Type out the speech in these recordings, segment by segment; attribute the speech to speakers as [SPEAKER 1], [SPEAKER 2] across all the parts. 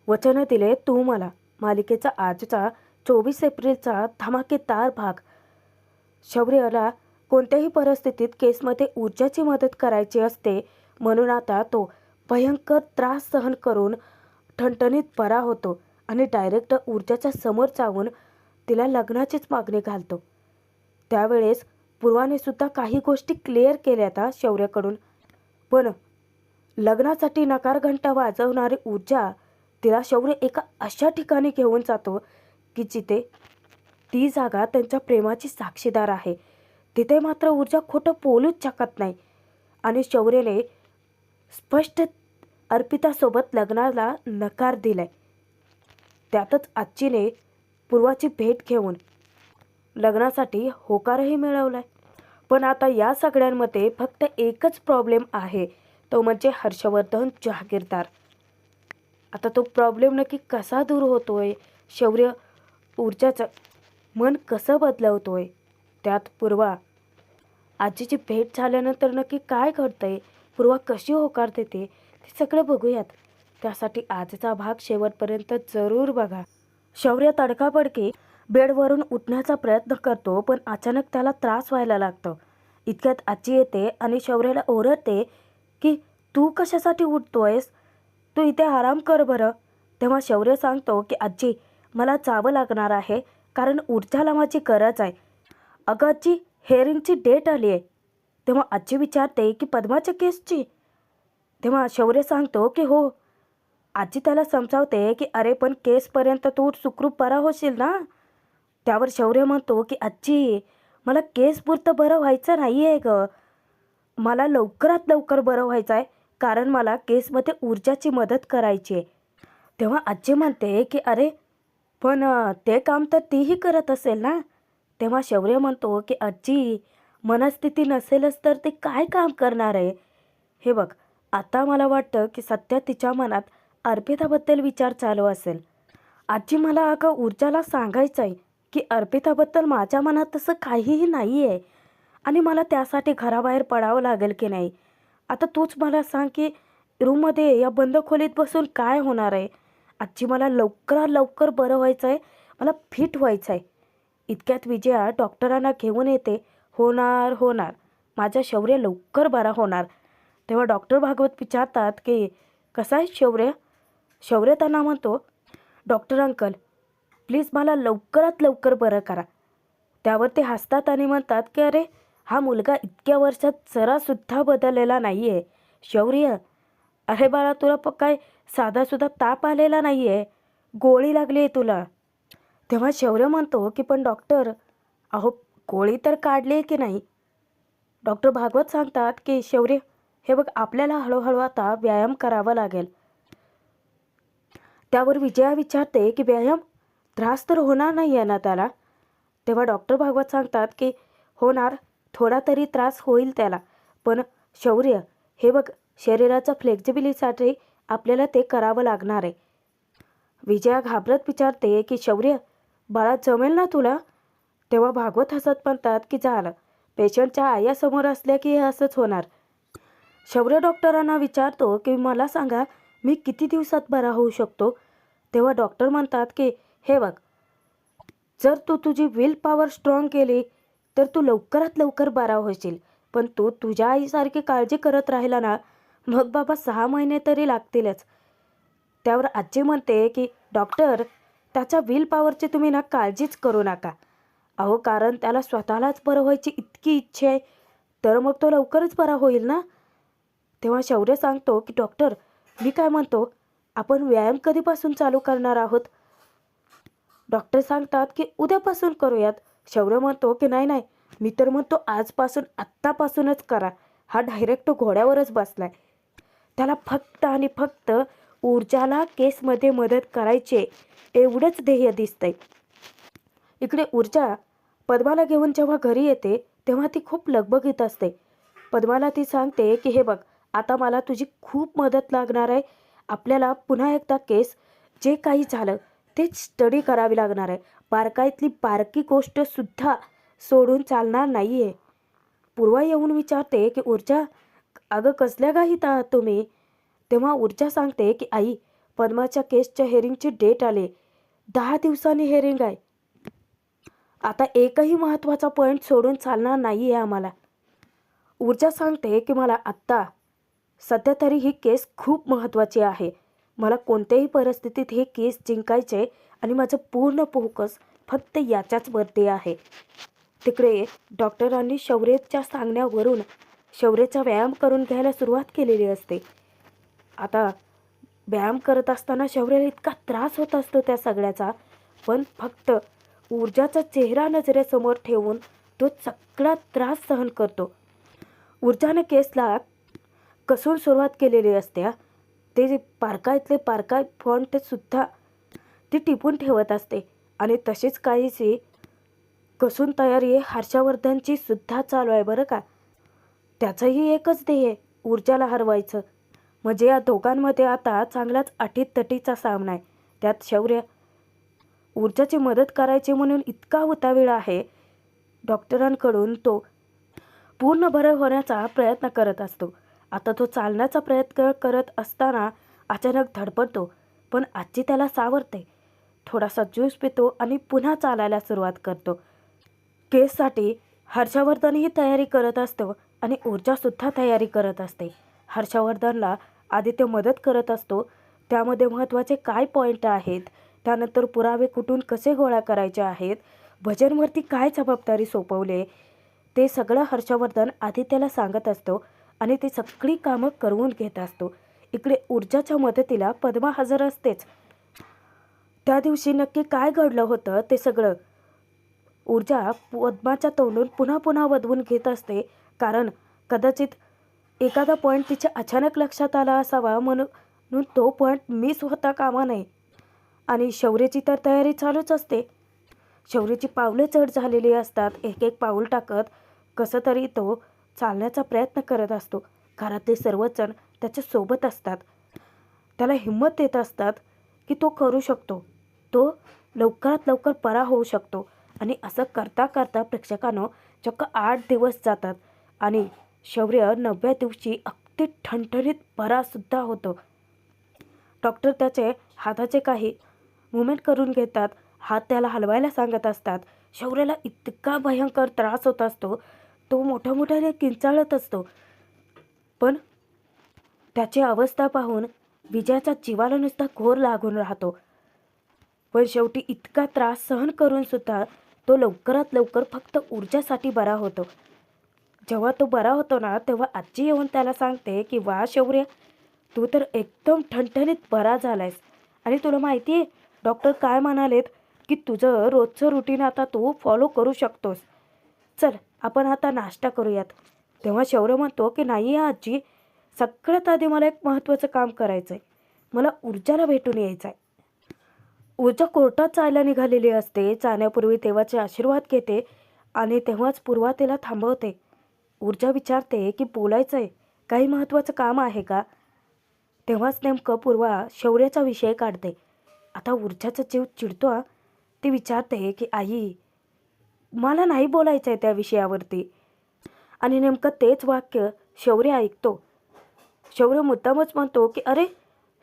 [SPEAKER 1] वचन दिले तू मला. मालिकेचा आजचा 24 एप्रिलचा धमाकेदार भाग. शौर्यला कोणत्याही परिस्थितीत केसमध्ये ऊर्जाची मदत करायची असते, म्हणून आता तो भयंकर त्रास सहन करून ठणठणीत बरा होतो आणि डायरेक्ट ऊर्जाच्या समोर जाऊन तिला लग्नाचीच मागणी घालतो. त्यावेळेस पूर्वाने सुद्धा काही गोष्टी क्लिअर केल्यात शौर्याकडून, पण लग्नासाठी नकार घंटा वाजवणारी ऊर्जा तिला शौर्य एका अशा ठिकाणी घेऊन जातो की जिथे ती जागा त्यांच्या प्रेमाची साक्षीदार आहे. तिथे मात्र ऊर्जा खोटं बोलूच शकत नाही आणि शौर्यने स्पष्ट अर्पितासोबत लग्नाला नकार दिलाय. त्यातच आजीने पूर्वाची भेट घेऊन लग्नासाठी होकारही मिळवलाय. पण आता या सगळ्यांमध्ये फक्त एकच प्रॉब्लेम आहे, तो म्हणजे हर्षवर्धन जहागीरदार. आता तो प्रॉब्लेम नक्की कसा दूर होतोय, शौर्य ऊर्जाचं मन कसं बदलवतोय, त्यात पूर्वा आजीची भेट झाल्यानंतर नक्की काय घडतंय, पूर्वा कशी होकार देते, ते सगळं बघूयात. त्यासाठी आजचा भाग शेवटपर्यंत जरूर बघा. शौर्य तडकाफडकी बेडवरून उठण्याचा प्रयत्न करतो, पण अचानक त्याला त्रास व्हायला लागतो. इतक्यात आजी येते आणि शौर्याला ओरडते की तू कशासाठी उठतोयस, तू इथे आराम कर बरं. तेव्हा शौर्य सांगतो की आजी, मला जावं लागणार आहे कारण ऊर्जाला माझी गरज आहे. अगं आजी, हेअरिंगची डेट आली आहे. तेव्हा आजी विचारते की पद्माच्या केसची. तेव्हा शौर्य सांगतो की हो. आजी त्याला समजावते की अरे पण केसपर्यंत तू सुखरूप बरा होशील ना. त्यावर शौर्य म्हणतो की आजी, मला केसपुरतं बरं व्हायचं नाही आहे गं, मला लवकरात लवकर बरं व्हायचं आहे कारण मला केसमध्ये ऊर्जाची मदत करायची आहे. तेव्हा आजी म्हणते की अरे पण ते काम तर तीही करत असेल ना. तेव्हा शौर्य म्हणतो की आजी, मनस्थिती नसेलच तर ते काय काम करणार आहे. हे बघ, आता मला वाटतं की सध्या तिच्या मनात अर्पिताबद्दल विचार चालू असेल. आजी, मला अगं ऊर्जाला सांगायचं आहे की अर्पिताबद्दल माझ्या मनात तसं काहीही नाही आहे आणि मला त्यासाठी घराबाहेर पडावं लागेल की नाही. आता तूच मला सांग की रूममध्ये या बंद खोलीत बसून काय होणार आहे. आजी, मला लवकरात लवकर बरं व्हायचं आहे, मला फिट व्हायचं आहे. इतक्यात विजया डॉक्टरांना घेऊन येते. होणार होणार, माझा शौर्य लवकर बरा होणार. तेव्हा डॉक्टर भागवत विचारतात की कसा आहे शौर्य. शौर्य त्यांना म्हणतो, डॉक्टर अंकल, प्लीज मला लवकरात लवकर बरं करा. त्यावर ते हसतात आणि म्हणतात की अरे, हा मुलगा इतक्या वर्षात जरासुद्धा बदललेला नाही आहे. शौर्य, अरे बाळा, तुला काय साधासुद्धा ताप आलेला नाही आहे, गोळी लागली आहे तुला. तेव्हा शौर्य म्हणतो की पण डॉक्टर, अहो गोळी तर काढली आहे की नाही. डॉक्टर भागवत सांगतात की शौर्य, हे बघ, आपल्याला हळूहळू आता व्यायाम करावा लागेल. त्यावर विजया विचारते की व्यायाम, त्रास तर होणार नाही आहे ना त्याला. तेव्हा डॉक्टर भागवत सांगतात की होणार, थोडा तरी त्रास होईल त्याला, पण शौर्य हे बघ, शरीराच्या फ्लेक्झिबिलिटीसाठी आपल्याला ते करावं लागणार आहे. विजया घाबरत विचारते की शौर्य, बाळा जमेल ना तुला. तेव्हा भागवत हसत म्हणतात की झालं, पेशंटच्या आयासमोर असल्या की हे असंच होणार. शौर्य डॉक्टरांना विचारतो की मला सांगा, मी किती दिवसात बरा होऊ शकतो. तेव्हा डॉक्टर म्हणतात की हे बघ, जर तू तुझी विल पॉवर स्ट्रॉंग केली तर तू लवकरात लवकर बरा होशील, पण तू तुझ्या आईसारखी काळजी करत राहिला ना, मग बाबा 6 महिने तरी लागतीलच. त्यावर आजी म्हणते की डॉक्टर, त्याच्या विल पॉवरची तुम्ही ना काळजीच करू नका. अहो, कारण त्याला स्वतःलाच बरं व्हायची इतकी इच्छा आहे, तर मग तो लवकरच बरा होईल ना. तेव्हा शौर्य सांगतो की डॉक्टर, मी काय म्हणतो, आपण व्यायाम कधीपासून चालू करणार आहोत. डॉक्टर सांगतात की उद्यापासून करूयात. शौर्य म्हणतो की नाही नाही, मी तर म्हणतो आजपासून, आत्तापासूनच करा. हा डायरेक्ट घोड्यावरच बसलाय. त्याला फक्त आणि फक्त ऊर्जाला केसमध्ये मदत करायचे एवढंच ध्येय दिसतंय. इकडे ऊर्जा पद्माला घेऊन जेव्हा घरी येते तेव्हा ती खूप लगबगीत असते. पद्माला ती सांगते की हे बघ, आता मला तुझी खूप मदत लागणार आहे. आपल्याला पुन्हा एकदा केस, जे काही झालं ते स्टडी करावी लागणार आहे. बारकाईतली बारकी गोष्टसुद्धा सोडून चालणार नाही आहे. पूर्वा येऊन विचारते की ऊर्जा, अगं कसल्या गाईत आहात तुम्ही. तेव्हा ऊर्जा सांगते की आई, पद्माच्या केसच्या हेअरिंगची डेट आली. 10 दिवसांनी हेअरिंग आहे. आता एकही महत्त्वाचा पॉईंट सोडून चालणार नाही आहे आम्हाला. ऊर्जा सांगते की मला आत्ता सध्या तरी ही केस खूप महत्त्वाची आहे. मला कोणत्याही परिस्थितीत ही केस जिंकायचे आणि माझं पूर्ण फोकस फक्त याच्याचवरती आहे. तिकडे डॉक्टरांनी शौर्यच्या सांगण्यावरून शौर्यचा व्यायाम करून घ्यायला सुरुवात केलेली असते. आता व्यायाम करत असताना शौर्याला इतका त्रास होत असतो त्या सगळ्याचा, पण फक्त ऊर्जाचा चेहरा नजरेसमोर ठेवून तो सगळा त्रास सहन करतो. ऊर्जाने केसला कसून सुरुवात केलेली असते. ते पारकाईतले पारकाई फॉन्टसुद्धा ती टिपून ठेवत असते आणि तशीच काहीशी कसून तयारी हर्षवर्धनची सुद्धा चालू आहे बरं का. त्याचंही एकच ध्येय, ऊर्जाला हरवायचं. म्हणजे या दोघांमध्ये आता चांगलाच अटीतटीचा सामना आहे. त्यात शौर्य ऊर्जाची मदत करायची म्हणून इतका उतावीळ आहे. डॉक्टरांकडून तो पूर्ण बरं होण्याचा प्रयत्न करत असतो. आता तो चालण्याचा प्रयत्न करत असताना अचानक धडपडतो, पण आजी त्याला सावरते. थोडासा ज्यूस पितो आणि पुन्हा चालायला सुरुवात करतो. केससाठी हर्षवर्धनही तयारी करत असतो आणि ऊर्जासुद्धा तयारी करत असते. हर्षवर्धनला आदित्य मदत करत असतो. त्यामध्ये महत्त्वाचे काय पॉईंट आहेत, त्यानंतर पुरावे कुठून कसे गोळा करायचे आहेत, भजनवरती काय जबाबदारी सोपवले, ते सगळं हर्षवर्धन आदित्यला सांगत असतो आणि ती सगळी कामं करवून घेत असतो. इकडे ऊर्जाच्या मदतीला पद्मा हजर असतेच. त्या दिवशी नक्की काय घडलं होतं ते सगळं ऊर्जा पद्माच्या तोंडून पुन्हा पुन्हा वदवून घेत असते. कारण कदाचित एखादा पॉईंट तिच्या अचानक लक्षात आला असावा, म्हणून तो पॉईंट मिस होता कामा नये. आणि शौर्याची तर तयारी चालूच असते. शौर्याची पावलं चढ झालेली असतात. एक एक पाऊल टाकत कसं तरी तो चालण्याचा प्रयत्न करत असतो. घरातले सर्वजण त्याच्या सोबत असतात. त्याला हिंमत देत असतात की तो करू शकतो, तो लवकरात लवकर बरा होऊ शकतो. आणि असं करता करता प्रेक्षकांनो चक्क 8 दिवस जातात आणि शौर्य 9व्या दिवशी अगदी ठणठणीत बरासुद्धा होतो. डॉक्टर त्याचे हाताचे काही मुवमेंट करून घेतात. हात त्याला हलवायला सांगत असतात. शौर्याला इतका भयंकर त्रास होत असतो, तो मोठ्या मोठ्याने किंचाळत असतो. पण त्याची अवस्था पाहून विजयाचा जीवाला नुसता घोर लागून राहतो. पण शेवटी इतका त्रास सहन करून सुद्धा तो लवकरात लवकर फक्त ऊर्जासाठी बरा होतो. जेव्हा तो बरा होतो ना, तेव्हा आजी येऊन त्याला सांगते की वा शौर्य, तू तर एकदम ठणठणीत बरा झालायस. आणि तुला माहिती आहे डॉक्टर काय म्हणालेत की तुझं रोजचं रुटीन आता तू फॉलो करू शकतोस. चल आपण आता नाश्ता करूयात. तेव्हा शौर्य म्हणतो की नाही आजी, सगळ्यात आधी मला एक महत्त्वाचं काम करायचं आहे. मला ऊर्जाला भेटून यायचं आहे. ऊर्जा कोर्टात जायला निघालेली असते. जाण्यापूर्वी देवाचे आशीर्वाद घेते आणि तेव्हाच पूर्वा तिला थांबवते. ऊर्जा विचारते की बोलायचं आहे, काही महत्त्वाचं काम आहे का? तेव्हाच नेमकं पूर्वा शौर्याचा विषय काढते. आता ऊर्जाचा जीव चिडतो. ती विचारते की आई, मला नाही बोलायचं आहे त्या विषयावरती. आणि नेमकं तेच वाक्य शौर्य ऐकतो. शौर्य मुद्दामच म्हणतो की अरे,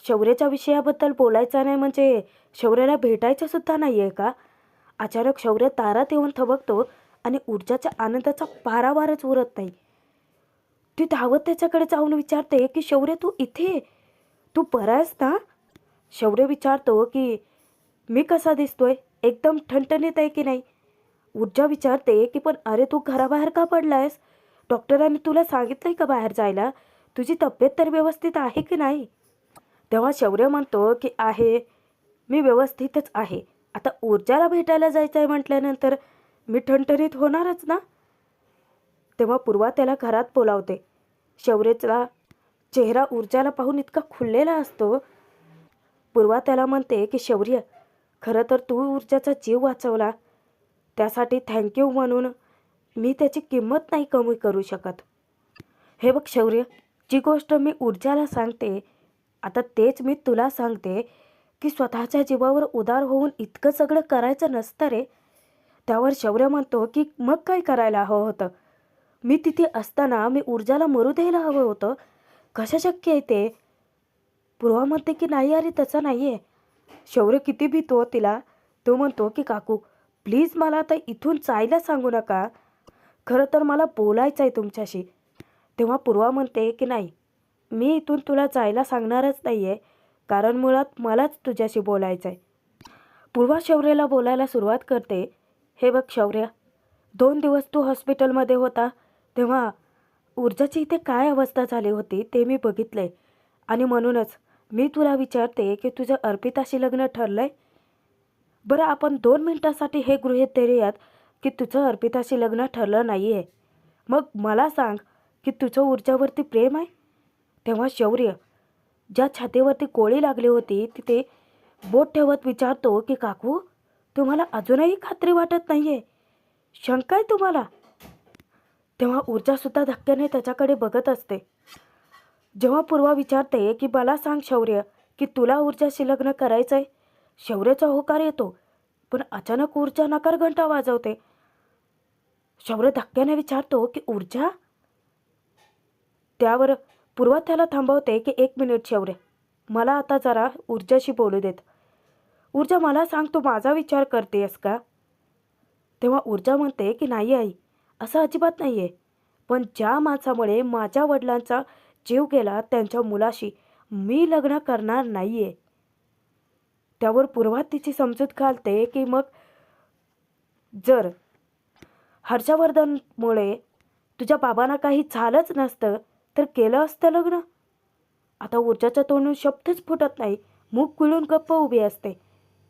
[SPEAKER 1] शौर्याच्या विषयाबद्दल बोलायचं नाही म्हणजे शौर्याला भेटायचं सुद्धा नाही आहे का? अचानक शौर्य दारात येऊन थबकतो आणि ऊर्जाच्या आनंदाचा पारावारच उरत नाही. ती धावत त्याच्याकडे जाऊन विचारते की शौर्य, तू इथे, तू बरा आहेस ना? शौर्य विचारतो की मी कसा दिसतोय, एकदम ठणठणीत आहे की नाही? ऊर्जा विचारते की पण अरे, तू घराबाहेर का पडलायस? डॉक्टरांनी तुला सांगितलंय का बाहेर जायला? तुझी तब्येत तर व्यवस्थित आहे की नाही? तेव्हा शौर्य म्हणतो की आहे, मी व्यवस्थितच आहे. आता ऊर्जाला भेटायला जायचं आहे म्हटल्यानंतर मी ठणठणीत होणारच ना. तेव्हा पूर्वा त्याला घरात बोलावते. शौर्याचा चेहरा ऊर्जाला पाहून इतका खुललेला असतो. पूर्वा त्याला म्हणते की शौर्य, खरं तर तू ऊर्जाचा जीव वाचवला, त्यासाठी थँक्यू म्हणून मी त्याची किंमत नाही कमी करू शकत. हे बघ शौर्य, जी गोष्ट मी ऊर्जाला सांगते आता तेच मी तुला सांगते की स्वतःच्या जीवावर उदार होऊन इतकं सगळं करायचं नसतं रे. त्यावर शौर्य म्हणतो की मग काय करायला हवं होतं? मी तिथे असताना मी ऊर्जाला मरू द्यायला हवं होतं. कसं शक्य आहे ते? पूर्वा म्हणते की नाही अरे तसं नाही आहे. शौर्य किती भीतो तिला. तो म्हणतो की काकू प्लीज मला आता इथून जायला सांगू नका. खरं तर मला बोलायचं आहे तुमच्याशी. तेव्हा पूर्वा म्हणते की नाही, मी इथून तुला जायला सांगणारच नाही आहे, कारण मुळात मलाच तुझ्याशी बोलायचं आहे. पूर्वा शौर्याला बोलायला सुरुवात करते. हे बघ शौर्य, 2 दिवस तू हॉस्पिटलमध्ये होता तेव्हा ऊर्जाची इथे काय अवस्था झाली होती ते मी बघितलंय. आणि म्हणूनच मी तुला विचारते की तुझं अर्पिताशी लग्न ठरलंय. बरं आपण 2 मिनिटासाठी हे गृहीत धरूयात की तुझं अर्पिताशी लग्न ठरलं नाही आहे. मग मला सांग की तुझं ऊर्जावरती प्रेम आहे. तेव्हा शौर्य ज्या छातीवरती गोळी लागली होती तिथे बोट ठेवत विचारतो की काकू तुम्हाला अजूनही खात्री वाटत नाही आहे, शंका आहे तुम्हाला. तेव्हा ऊर्जासुद्धा धक्क्याने त्याच्याकडे बघत असते. जेव्हा पूर्वा विचारते की मला सांग शौर्य की तुला ऊर्जाशी लग्न करायचं आहे, शौर्याचा होकार येतो. पण अचानक ऊर्जा नकार घंटा वाजवते. शौर्य धक्क्याने विचारतो की ऊर्जा. त्यावर पूर्वा त्याला थांबवते की 1 मिनिट शौर्य, मला आता जरा ऊर्जाशी बोलू देत. ऊर्जा मला सांग तू माझा विचार करतेस का. तेव्हा ऊर्जा म्हणते की नाही आई, असं अजिबात नाही आहे. पण ज्या माणसामुळे माझ्या वडिलांचा जीव गेला त्यांच्या मुलाशी मी लग्न करणार नाही आहे. त्यावर पूर्वा तिची समजूत घालते की मग जर हर्षवर्धनमुळे तुझ्या बाबांना काही झालंच नसतं तर केलं असतं लग्न. आता ऊर्जाच्या तोंडून शब्दच फुटत नाही, मूग पिळून गप्प उभी असते.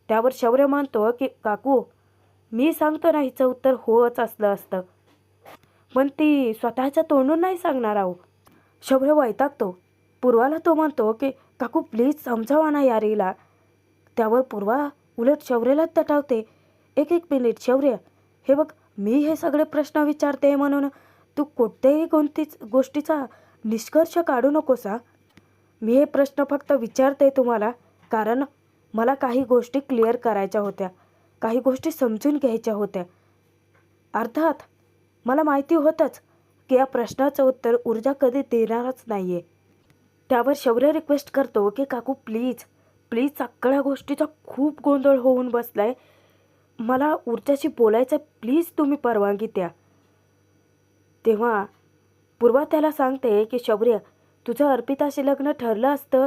[SPEAKER 1] त्यावर शौर्य म्हणतो की काकू मी सांगतो ना हिचं उत्तर होच असलं असतं, पण ती स्वतःच्या तोंडून नाही सांगणार आहो. शौर्य वैतागतो. पूर्वाला तो म्हणतो की काकू प्लीज समजावा ना यार हिला. त्यावर पूर्वा उलट शौर्याला तटावते. एक मिनिट शौर्य, हे बघ मी हे सगळे प्रश्न विचारते म्हणून तू कोणत्याही गोष्टीचा निष्कर्ष काढू नकोस हा. मी हे प्रश्न फक्त विचारते तुम्हाला कारण मला काही गोष्टी क्लिअर करायच्या होत्या, काही गोष्टी समजून घ्यायच्या होत्या. अर्थात मला माहिती होतंच की या प्रश्नाचं उत्तर ऊर्जा कधी देणारच नाही आहे. त्यावर शौर्य रिक्वेस्ट करतो की काकू प्लीज प्लीज सगळ्या गोष्टीचा खूप गोंधळ होऊन बसलाय, मला ऊर्जाशी बोलायचं, प्लीज तुम्ही परवानगी द्या. तेव्हा पूर्वा त्याला सांगते की शौर्य तुझं अर्पिताशी लग्न ठरलं असतं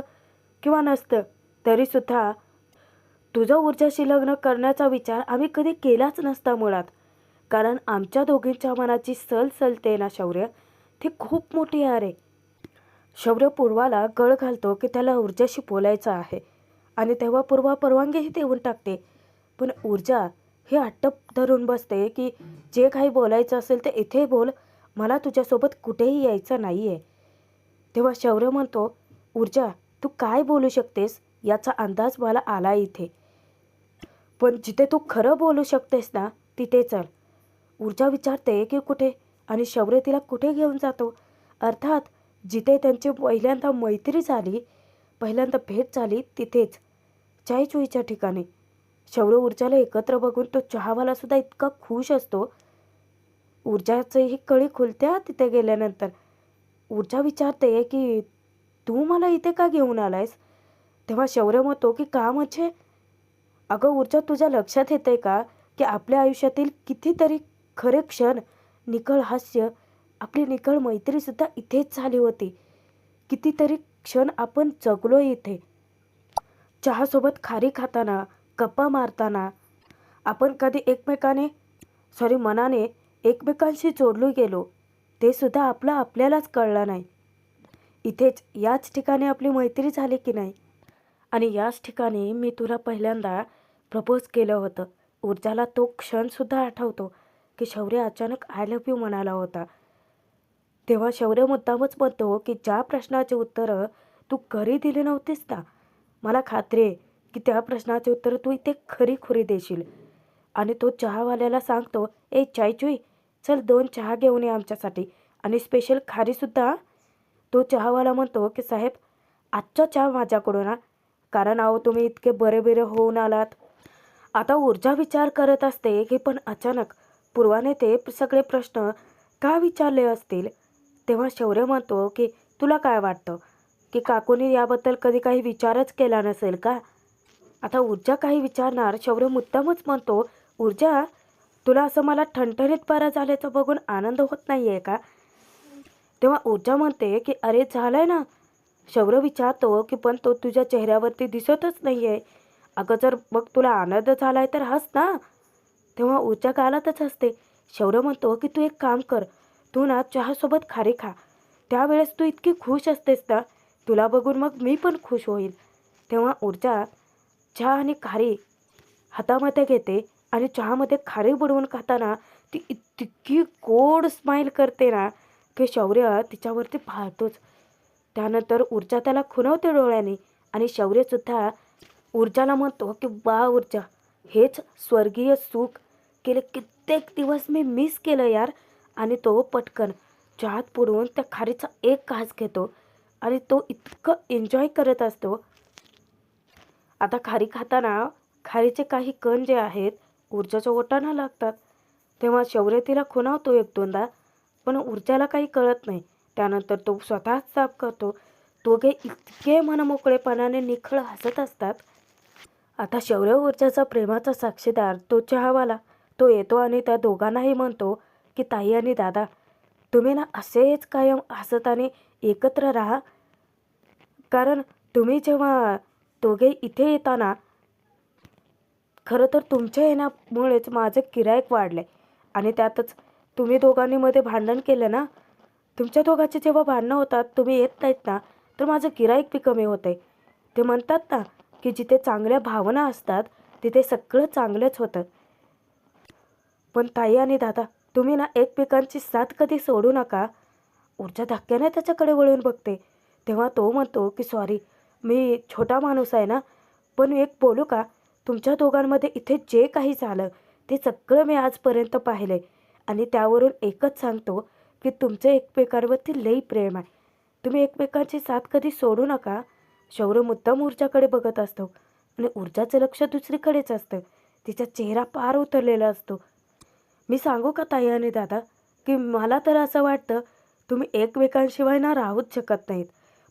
[SPEAKER 1] किंवा नसतं तरीसुद्धा तुझं ऊर्जाशी लग्न करण्याचा विचार आम्ही कधी केलाच नसता मुळात. कारण आमच्या दोघींच्या मनाची सल सलते ना शौर्य, ती खूप मोठी आहे रे. शौर्य पूर्वाला गळ घालतो की त्याला ऊर्जाशी बोलायचं आहे आणि तेव्हा पूर्वा परवानगीही देऊन टाकते. पण ऊर्जा हे अट्टप धरून बसते की जे काही बोलायचं असेल ते इथे बोल, मला तुझ्यासोबत कुठेही यायचं नाही आहे. तेव्हा शौर्य म्हणतो ऊर्जा तू काय बोलू शकतेस याचा अंदाज मला आला इथे, पण जिथे तू खरं बोलू शकतेस ना तिथे चल. ऊर्जा विचारते की कुठे आणि शौर्य तिला कुठे घेऊन जातो. अर्थात जिथे त्यांची पहिल्यांदा मैत्री झाली, पहिल्यांदा भेट झाली तिथेच, चायचुईच्या ठिकाणी. शौर्य ऊर्जाला एकत्र बघून तो चहावालासुद्धा इतका खुश असतो. ऊर्जाचीही कळी खुलत्या तिथे गेल्यानंतर. ऊर्जा विचारते की तू मला इथे का घेऊन आलायस. तेव्हा शौर्य म्हणतो की का म्हणजे. अगं ऊर्जा तुझ्या लक्षात येते का की आपल्या आयुष्यातील कितीतरी खरे क्षण, निखळ हास्य, आपली निखळ मैत्रीसुद्धा इथेच झाली होती. कितीतरी क्षण आपण जगलो इथे. चहासोबत खारी खाताना, गप्पा मारताना आपण कधी मनाने एकमेकांशी जोडलो गेलो, ते सुद्धा आपल्यालाच कळलं नाही. इथेच याच ठिकाणी आपली मैत्री झाली की नाही. आणि याच ठिकाणी मी तुला पहिल्यांदा प्रपोज केलं होतं. ऊर्जाला तो क्षणसुद्धा आठवतो की शौर्य अचानक आय लव्ह यू म्हणाला होता. तेव्हा शौर्य मुद्दामच म्हणतो की ज्या प्रश्नाचे उत्तरं तू घरी दिली नव्हतीस ना, मला खात्री आहे की त्या प्रश्नाचे उत्तर तू इथे खरी देशील. आणि तो चहावाल्याला सांगतो ए चायचुई चल 2 चहा घेऊन ये आमच्यासाठी आणि स्पेशल खारीसुद्धा. तो चहावाला म्हणतो की साहेब आजचा चहा माझ्याकडून, कारण अहो तुम्ही इतके बरे होऊन आलात. आता ऊर्जा विचार करत असते की पण अचानक पूर्वाने ते सगळे प्रश्न का विचारले असतील. तेव्हा शौर्य म्हणतो की तुला काय वाटतं की काकूने याबद्दल कधी काही विचारच केला नसेल का? आता ऊर्जा काही विचारणार, शौर्य मुद्दामच म्हणतो, ऊर्जा, तुला असं मला ठणठणीत बरं झाल्याचं बघून आनंद होत नाही आहे का? तेव्हा ऊर्जा म्हणते की अरे झालंय ना. शौर्य विचारतो की पण तो तुझ्या चेहऱ्यावरती दिसतच नाही आहे. अगं जर मग तुला आनंद झालाय तर हस ना. तेव्हा ऊर्जा गालातच हसते. शौर्य म्हणतो की तू एक काम कर, तू ना चहासोबत खारी खा. त्यावेळेस तू इतकी खुश असतेस ना, तुला बघून मग मी पण खुश होईल. तेव्हा ऊर्जा चहा आणि खारी हातामध्ये घेते आणि चहामध्ये खारी बुडवून खाताना ती इतकी गोड स्माईल करते ना की शौर्य तिच्यावरती भाळतोच. त्यानंतर ऊर्जा त्याला खुणवते डोळ्याने आणि शौर्यसुद्धा ऊर्जाला म्हणतो की वा ऊर्जा, हेच स्वर्गीय सुख, गेले कित्येक दिवस मी मिस केलं यार. आणि तो पटकन चहात बुडवून त्या खारीचा एक घास घेतो आणि तो इतकं एन्जॉय करत असतो. आता खारी खाताना खारीचे काही कण जे आहेत ऊर्जाच्या ओठांना लागतात. तेव्हा शौर्य तिला खुणावतो एक दोनदा, पण ऊर्जाला काही कळत नाही. त्यानंतर तो स्वतःच साफ करतो. दोघे इतके मनमोकळेपणाने निखळ हसत असतात. आता शौर्य ऊर्जाचा प्रेमाचा साक्षीदार तो चहावाला तो येतो आणि त्या दोघांनाही म्हणतो की ताई आणि दादा, तुम्ही ना असेच कायम हसत आणि एकत्र राहा. कारण तुम्ही जेव्हा दोघे इथे येताना, खरं तर तुमच्या येण्यामुळेच माझं गिऱ्हाईक वाढलं आहे. आणि त्यातच तुम्ही दोघांनी मध्ये भांडण केलं ना, तुमच्या दोघांची जेव्हा भांडणं होतात तुम्ही येत नाहीत ना, तर माझं गिऱ्हाईक बी कमी होतं आहे. ते म्हणतात ना की जिथे चांगल्या भावना असतात तिथे सगळं चांगलंच होतं. पण ताई आणि दादा, तुम्ही ना एकमेकांची साथ कधी सोडू नका. ऊर्जा धक्क्याने त्याच्याकडे वळून बघते. तेव्हा तो म्हणतो की सॉरी, मी छोटा माणूस आहे ना, पण एक बोलू का? तुमच्या दोघांमध्ये इथे जे काही झालं ते सगळं मी आजपर्यंत पाहिलंय आणि त्यावरून एकच सांगतो की तुमचं एकमेकांवरती लई प्रेम आहे. तुम्ही एकमेकांची साथ कधी सोडू नका. शौर्य मुद्दाम ऊर्जाकडे बघत असतो आणि ऊर्जाचं लक्ष दुसरीकडेच असतं. तिचा चेहरा पार उतरलेला असतो. मी सांगू का ताई आणि दादा, की मला तर असं वाटतं तुम्ही एकमेकांशिवाय ना राहूच शकत नाहीत.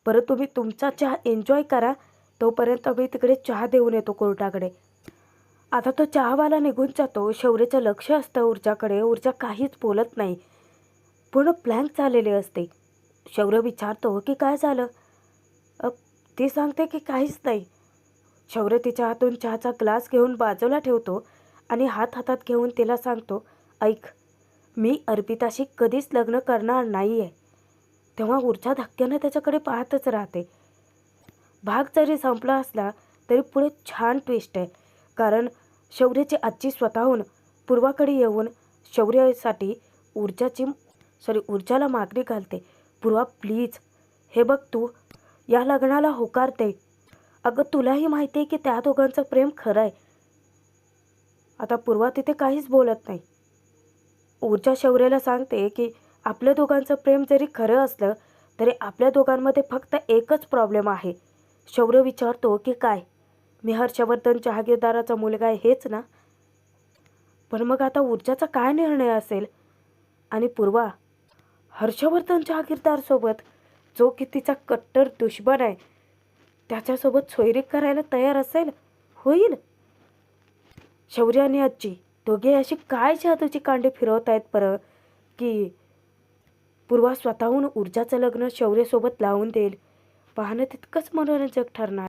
[SPEAKER 1] बरं तुम्ही तुमचा चहा एन्जॉय करा, तोपर्यंत मी तिकडे चहा देऊन येतो कोर्टाकडे. आता तो चहावाला निघून जातो. शौर्याचं लक्ष असतं ऊर्जाकडे. ऊर्जा काहीच बोलत नाही, पूर्ण ब्लँक झालेले असते. शौर्य विचारतो की काय झालं? अ, ती सांगते की काहीच नाही. शौर्य तिच्या हातून चहाचा ग्लास घेऊन बाजूला ठेवतो आणि हात हातात घेऊन तिला सांगतो, ऐक, मी अर्पिताशी कधीच लग्न करणार नाही आहे. तेव्हा ऊर्जा धक्क्याने त्याच्याकडे पाहतच राहते. भाग जरी संपला असला तरी पुढे छान ट्विस्ट आहे. कारण शौर्याची आजी स्वतःहून पूर्वाकडे येऊन शौर्यासाठी ऊर्जाला मागणी घालते. पूर्वा प्लीज, हे बघ तू या लग्नाला होकार दे. अगं तुलाही माहिती आहे की त्या दोघांचं प्रेम खरं आहे. आता पूर्वा तिथे काहीच बोलत नाही. ऊर्जा शौर्याला सांगते की आपल्या दोघांचं प्रेम जरी खरं असलं तरी आपल्या दोघांमध्ये फक्त एकच प्रॉब्लेम आहे. शौर्य विचारतो की काय? मी हर्षवर्धन जहागीरदाराचा मुलगा आहे हेच ना? पण मग आता ऊर्जाचा काय निर्णय असेल? आणि पूर्वा हर्षवर्धन जहागीरदारसोबत, जो की तिचा कट्टर दुश्मन आहे, त्याच्यासोबत सोयरीक करायला तयार असेल? होईल? शौर्य आणि आजी दोघे अशी काय जादूची कांडी फिरवत आहेत बरं, की पूर्वा स्वतःहून ऊर्जाचं लग्न शौर्यसोबत लावून देईल. पाहणं तितकंच मनोरंजक ठरणार.